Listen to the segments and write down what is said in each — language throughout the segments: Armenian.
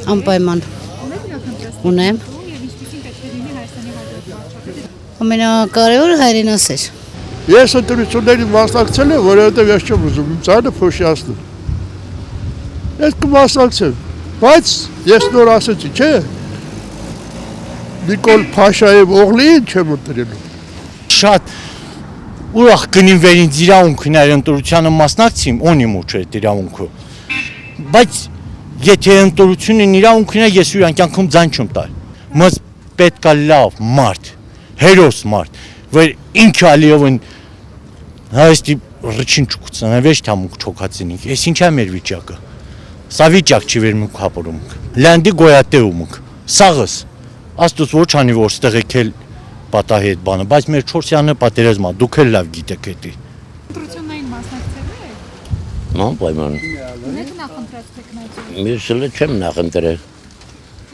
Անպայման։ Ունեմ։ Ամենակարևորը հայրենասեր։ Ես ընտրություններին մասնակցել եմ, որովհետև ես չեմ ուզում իմ ծայրը փոշիացնել։ Ես կմասնակցեմ, բայց ես նոր ասեցի, չէ։ Նիկոլ Փաշաև Օղլիին չեմ ընտրելու։ Շատ ուրախ կնինվեր ինձ իրավունքն այդ ընտրությանը մասնակցեմ, օնիմ ուչ է իրավունքը։ Բայց եթե ընտրությունն իրավունքն է, ես ուրան կյանքում ձայն չեմ տալ։ Մս պետք է լավ մարդ, հերոս մարդ, որ ինքը Ալիևն հայստի ռչին չկուցան, վեճ թամուկ չոքացինինք, ես ինչա մեր վիճակը։ Սա վիճակ չի վեր մուկ հապորում։ Լանդի գոյատեումք, սաղս, աստուց ոչ անի որ ստեղ եկել պատահի այդ բանը, բայց մեր չորսյանը պատերազմա, դուք էլ լավ գիտեք էդի։ Ընտրություններին մասնակցել եք։ Անպայման։ Ունեք նախընտրած տեխնացու։ Ես էլ չեմ նախընտրել։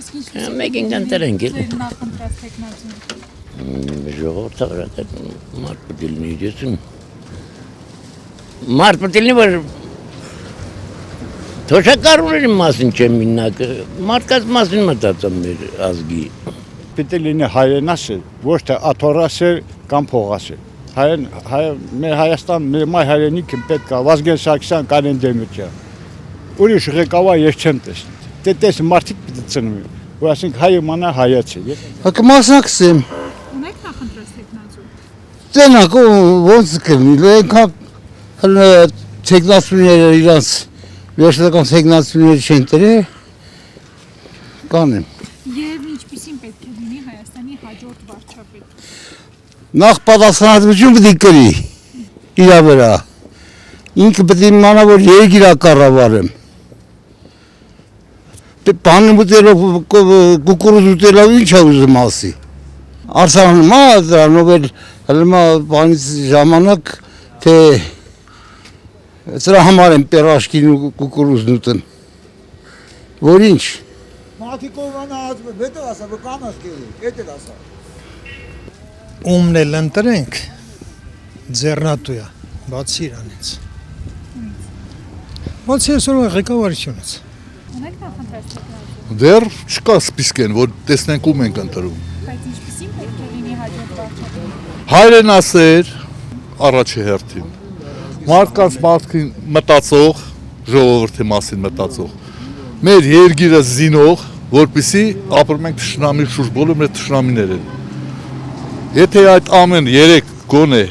Իսկ ինչ Մեկին ընտրենք էլ։ նախընտրած տեխնացու։ Ժողովուրդը վրատ մարդ պետք է լինի դեսում։ Մարդ պետք է լինի որ թոշակառուների մասին չեմ մինակ, մարդկաց մասին մտածում մեր ազգի։ Պետք է լինի հայրենասեր, ոչ թե աթոռասեր կամ փողասեր։ Մեր Հայաստան, մեր մայր հայրենիքը պետք է Վազգեն Սարգսյան, Կարեն Դեմիրճյան։ Ուրիշ ղեկավար ես չեմ տեսնում։ Դե տես մարդիկ պետք է ծնվի, որ ասենք հայը մանա հայաց է։ Կմասնակցեմ։ Ունեք նախընտրած տեխնացու։ Տենակ ոնց կլինի, այնքան տեխնացուները իրանց վերջնական տեխնացուները չեն տրել, կանեմ։ Եվ ինչպիսին պետք է լինի Հայաստանի հաջորդ վարչապետ։ Նախ պատասխանատվություն պետք է կրի իր վրա։ Ինքը պետք է իմանա, որ երկիր կառավարեմ։ Բանը ուտելով, կուկուրուզ ուտելով ինչ է ուզում ասի։ Արցախում դրանով էլ հլմա բանից ժամանակ, թե սրա համար եմ պերաշկին ու կուկուրուզն ուտեմ։ Որ ինչ։ Մաթիկովանը ասում է, բետը ասա, որ կանաս կերի, էդ էլ ասա։ Ումն էլ ընտրենք, ձեռնատու է, բացի իրանից։ Բացի այսօրվա ղեկավարությունից։ Ունեք նախընտրած տեխնացու։ Դեռ չկա սպիսկեն, որ տեսնենք ում ենք ընտրում։ Բայց ինչպիսին պետք է լինի հաջորդ վարչապետ։ Հայրենասեր, առաջի հերթին։ Մարդկանց մարդկին մտածող, ժողովրդի մասին մտածող։ Մեր երկիրը զինող, որպեսզի ապրում ենք թշնամի շուրջ, բոլոր մեր թշնամիներ են։ Եթե այդ ամեն երեք գոնե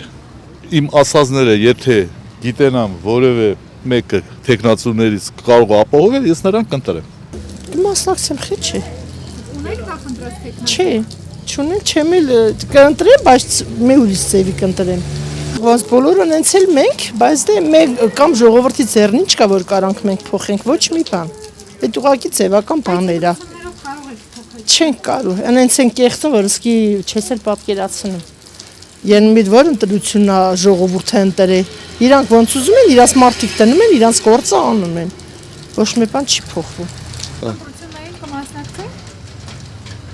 իմ ասածները, եթե գիտենամ որևէ մեկը տեխնացուներից կարող է ապահովել, ես նրան կընտրեմ։ Մասնակցեմ խի չի։ Ունեք նախընտրած տեխնացու։ Չի, չունեմ, չեմ էլ կընտրեմ, բայց մի ուրիշ ծևի կընտրեմ։ Ոնց բոլորը նենց էլ մենք, բայց դե մեկ կամ ժողովրդի ձեռնին չկա որ կարանք մենք փոխենք ոչ մի բան։ Այդ ուղղակի ձևական բաներ է։ Չենք կարող, այնց են կեղծում, որ իսկի չես էլ պատկերացնում։ Ենմիտ որ ընտրությունն է ժողովուրդը ընտրել։ Իրանք ոնց ուզում են, իրաց մարդիկ տնում են, իրանց գործը անում են։ Ոչ մի բան չի փոխվում։ Ընտրություններին կմասնակցեք։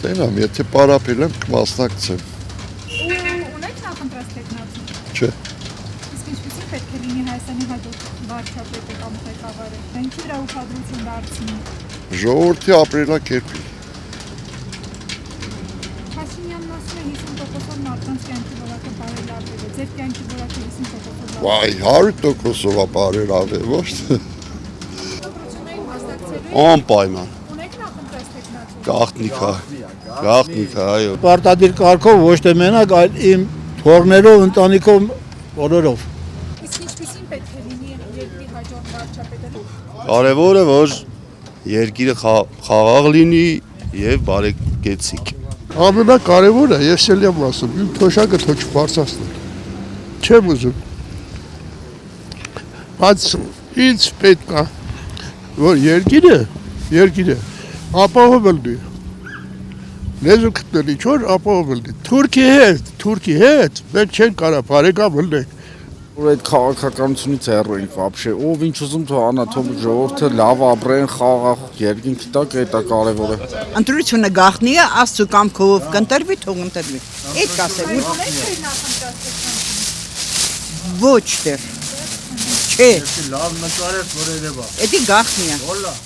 Տենամ, եթե պարապել եմ, կմասնակցեմ։ Ունեք նախընտրած տեխնացու։ Չէ։ Իսկ ինչպիսին պետք է լինի Հայաստանի հաջորդ վարչապետը կամ ղեկավարը։ Ինչի վրա ուշադրություն դարձնի։ Ժողովրդի ապրելակերպի։ Փաշինյանն ասում է 50% մարդկանց կյանքի որակը բարելավել է։ Ձեր կյանքի որակը 50%-ով։ Վայ, 100%-ով է բարելավել, ոչ թե։ Ընտրություններին մասնակցելու եք։ Անպայման։ Ունեք նախընտրած տեխնացու։ Գաղտնիք է, այո։ Պարտադիր կարգով ոչ թե մենակ, այլ իմ թորներով, ընտանիքով, բոլորով։ Իսկ ինչպիսին պետք է լինի երկրի հաջորդ վարչապետը։ Կարևորը որ երկիրը խաղաղ լինի եւ բարեկեցիկ։ Ամենակարևորը ես էլ եմ ասում, իմ թոշակը թող չբարձրացնել։ Չեմ ուզում։ Բայց ինձ պետք է, որ երկիրը ապահովել լինի։ Լեզու գտնել ինչ որ ապահովել լինի։ Թուրքի հետ մենք չենք կարող բարեկամ լինենք։ Որ այդ քաղաքականությունից հեռու ենք вообще, ով ինչ ուզում թող անա, թող ժողովուրդը լավ ապրեն, խաղաղ երկինքի տակ, դա կարևոր է։ Ընտրությունը գաղտնի է, Աստծո կամքով կընտրվի, թող ընտրվի։ Այդ կասեմ։ Ոչ դեռ։ Չէ։ Լավ նկարեց որ երևա։ Էդի գաղտնի է։